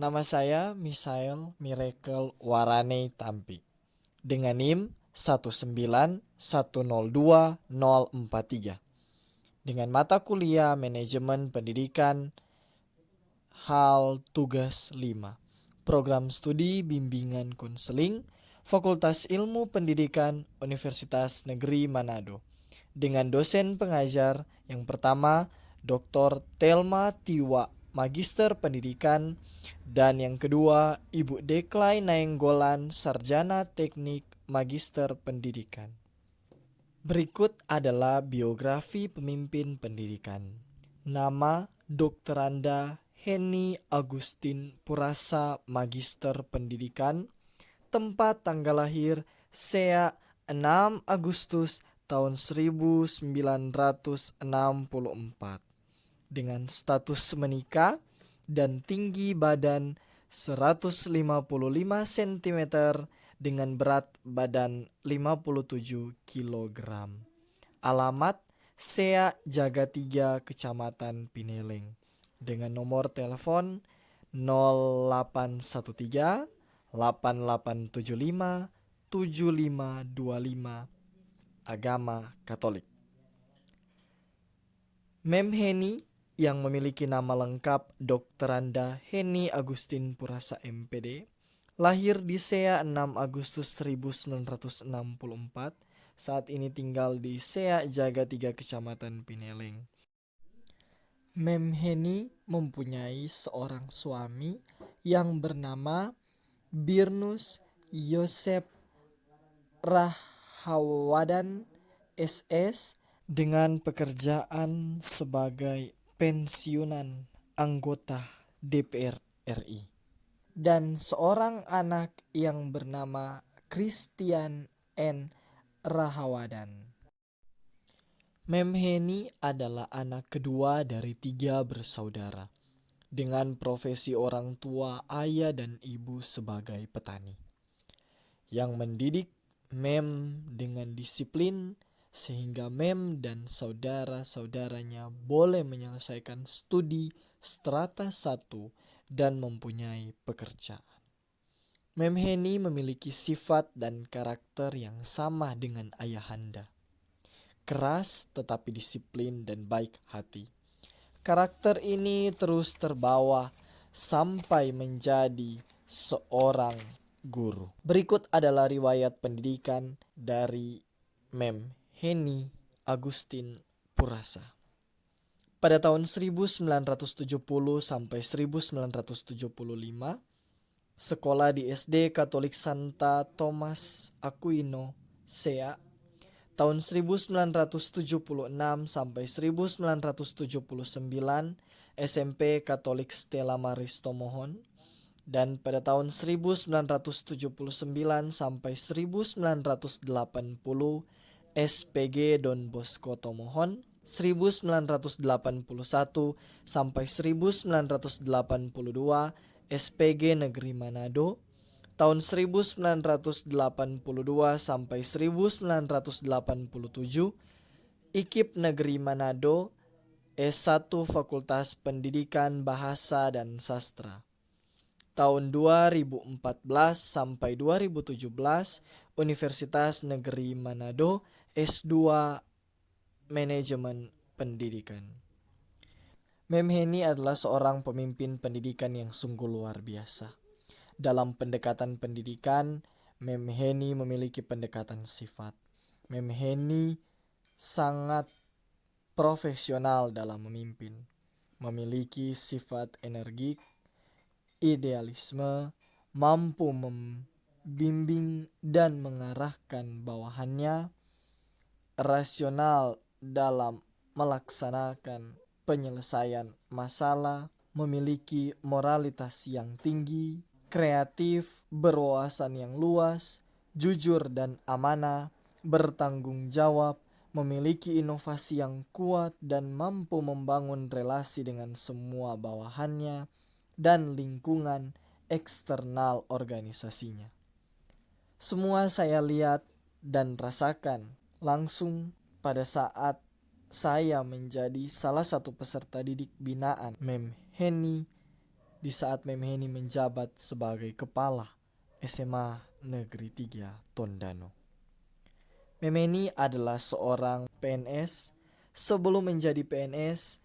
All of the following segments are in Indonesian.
Nama saya Misael Miracle Warane Tampi dengan NIM 19102.043 dengan mata kuliah Manajemen Pendidikan Hal Tugas 5, Program Studi Bimbingan Konseling, Fakultas Ilmu Pendidikan Universitas Negeri Manado dengan dosen pengajar yang pertama Dr. Telma Tiwa, Magister Pendidikan, dan yang kedua Ibu Deklai Nainggolan, Sarjana Teknik Magister Pendidikan. Berikut adalah biografi pemimpin pendidikan. Nama Dokteranda Henny Agustin Purasa, Magister Pendidikan. Tempat tanggal lahir Sea 6 Agustus tahun 1964 dengan status menikah dan tinggi badan 155 cm dengan berat badan 57 kg. Alamat Sea Jagatiga, Kecamatan Pineleng dengan nomor telepon 0813 8875 7525, agama Katolik. Mem Henny yang memiliki nama lengkap Dokteranda Henny Agustin Purasa MPD, lahir di Sea 6 Agustus 1964, saat ini tinggal di Sea Jagatiga, Kecamatan Pineleng. Mem Henny mempunyai seorang suami yang bernama Birnus Yosep Rahawadan SS dengan pekerjaan sebagai pensiunan anggota DPR RI, dan seorang anak yang bernama Christian N. Rahawadan. Mem Henny adalah anak kedua dari 3 bersaudara dengan profesi orang tua ayah dan ibu sebagai petani, yang mendidik Mem dengan disiplin sehingga Mem dan saudara-saudaranya boleh menyelesaikan studi strata 1 dan mempunyai pekerjaan. Mem Henny memiliki sifat dan karakter yang sama dengan ayahanda. Keras tetapi disiplin dan baik hati. Karakter ini terus terbawa sampai menjadi seorang guru. Berikut adalah riwayat pendidikan dari Mem Henny Agustin Purasa. Pada tahun 1970 sampai 1975, sekolah di SD Katolik Santa Thomas Aquino, Sea. Tahun 1976 sampai 1979, SMP Katolik Stella Maris Tomohon. Dan pada tahun 1979 sampai 1980, SPG Don Bosco Tomohon. 1981 sampai 1982, SPG Negeri Manado. Tahun 1982 sampai 1987, IKIP Negeri Manado, S1 Fakultas Pendidikan Bahasa dan Sastra. Tahun 2014 sampai 2017, Universitas Negeri Manado, S2 Manajemen Pendidikan. Mem Henny adalah seorang pemimpin pendidikan yang sungguh luar biasa. Dalam pendekatan pendidikan, Mem Henny memiliki pendekatan sifat. Mem Henny sangat profesional dalam memimpin, memiliki sifat energik, idealisme, mampu membimbing dan mengarahkan bawahannya, rasional dalam melaksanakan penyelesaian masalah, memiliki moralitas yang tinggi, kreatif, berwawasan yang luas, jujur dan amanah, bertanggung jawab, memiliki inovasi yang kuat dan mampu membangun relasi dengan semua bawahannya dan lingkungan eksternal organisasinya. Semua saya lihat dan rasakan langsung pada saat saya menjadi salah satu peserta didik binaan Mem Henny di saat Mem Heni menjabat sebagai kepala SMA Negeri 3 Tondano. Mem Heni adalah seorang PNS. Sebelum menjadi PNS,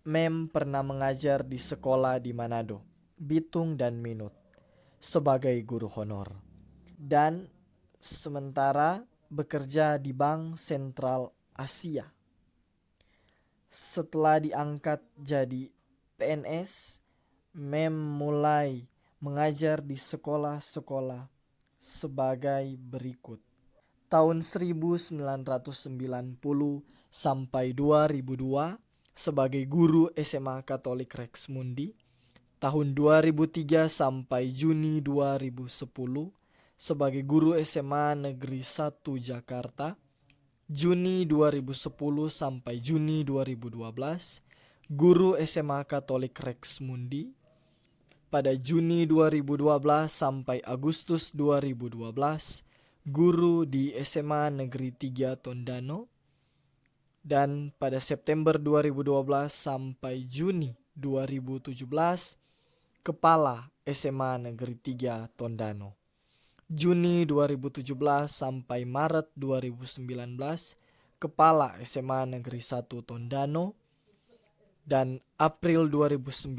Mem pernah mengajar di sekolah di Manado, Bitung dan Minut sebagai guru honor. Dan sementara bekerja di Bank Sentral Asia. Setelah diangkat jadi PNS, Mem mulai mengajar di sekolah-sekolah sebagai berikut. Tahun 1990 sampai 2002 sebagai guru SMA Katolik Rex Mundi. Tahun 2003 sampai Juni 2010 sebagai guru SMA Negeri 1 Jakarta. Juni 2010 sampai Juni 2012 guru SMA Katolik Rex Mundi. Pada Juni 2012 sampai Agustus 2012 guru di SMA Negeri 3 Tondano. Dan pada September 2012 sampai Juni 2017 kepala SMA Negeri 3 Tondano. Juni 2017 sampai Maret 2019 kepala SMA Negeri 1 Tondano. Dan April 2019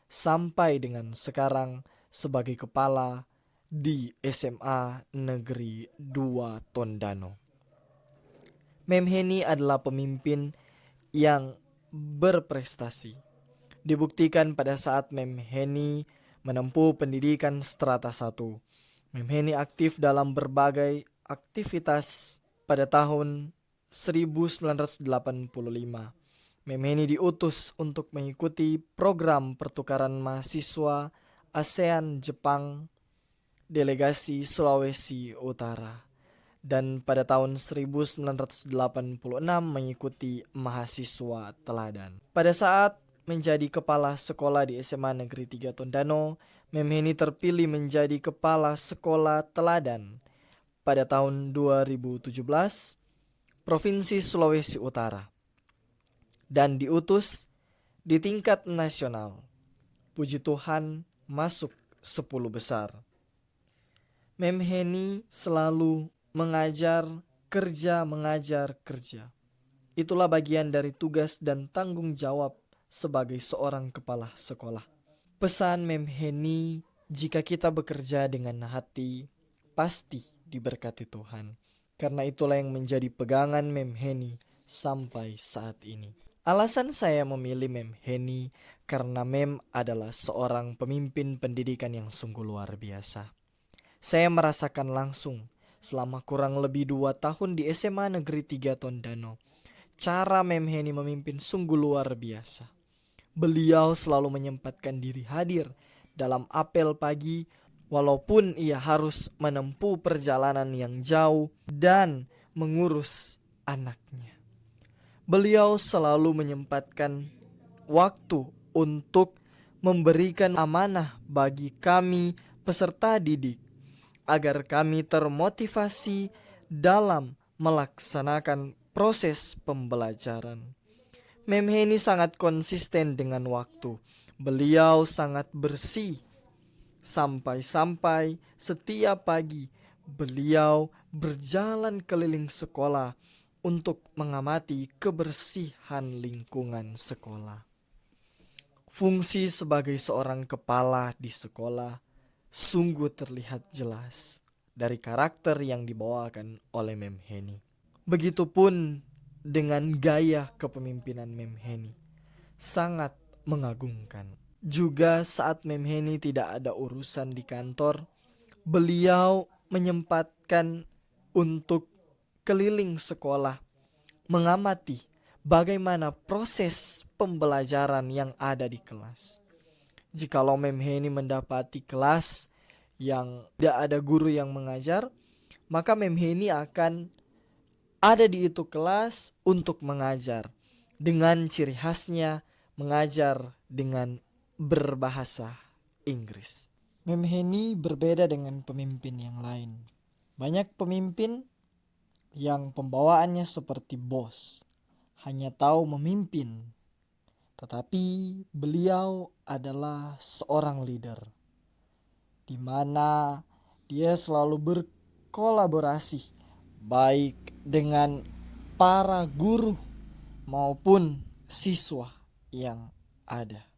sampai dengan sekarang sebagai kepala di SMA Negeri 2 Tondano. Mem Heni adalah pemimpin yang berprestasi. Dibuktikan pada saat Mem Heni menempuh pendidikan strata 1. Mem Heni aktif dalam berbagai aktivitas pada tahun 1985. Mem Heni diutus untuk mengikuti program pertukaran mahasiswa ASEAN Jepang Delegasi Sulawesi Utara. Dan pada tahun 1986 mengikuti mahasiswa teladan. Pada saat menjadi kepala sekolah di SMA Negeri 3 Tondano, Mem Heni terpilih menjadi kepala sekolah teladan pada tahun 2017 Provinsi Sulawesi Utara. Dan diutus di tingkat nasional. Puji Tuhan masuk 10 besar. Mem Heni selalu mengajar kerja. Itulah bagian dari tugas dan tanggung jawab sebagai seorang kepala sekolah. Pesan Mem Heni, jika kita bekerja dengan hati, pasti diberkati Tuhan. Karena itulah yang menjadi pegangan Mem Heni sampai saat ini. Alasan saya memilih Mem Heni karena Mem adalah seorang pemimpin pendidikan yang sungguh luar biasa. Saya merasakan langsung selama kurang lebih 2 tahun di SMA Negeri 3 Tondano. Cara Mem Heni memimpin sungguh luar biasa. Beliau selalu menyempatkan diri hadir dalam apel pagi walaupun ia harus menempuh perjalanan yang jauh dan mengurus anaknya. Beliau selalu menyempatkan waktu untuk memberikan amanah bagi kami peserta didik agar kami termotivasi dalam melaksanakan proses pembelajaran. Mem Heni sangat konsisten dengan waktu. Beliau sangat bersih. Sampai-sampai setiap pagi beliau berjalan keliling sekolah untuk mengamati kebersihan lingkungan sekolah. Fungsi sebagai seorang kepala di sekolah sungguh terlihat jelas dari karakter yang dibawakan oleh Mem Heni. Begitupun dengan gaya kepemimpinan Mem Heni, sangat mengagumkan. Juga saat Mem Heni tidak ada urusan di kantor, beliau menyempatkan untuk keliling sekolah, mengamati bagaimana proses pembelajaran yang ada di kelas. Jikalau Mem Heni mendapati kelas yang tidak ada guru yang mengajar, maka Mem Heni akan ada di itu kelas untuk mengajar. Dengan ciri khasnya mengajar dengan berbahasa Inggris. Mem Heni berbeda dengan pemimpin yang lain. Banyak pemimpin yang pembawaannya seperti bos, hanya tahu memimpin, tetapi beliau adalah seorang leader di mana dia selalu berkolaborasi baik dengan para guru maupun siswa yang ada.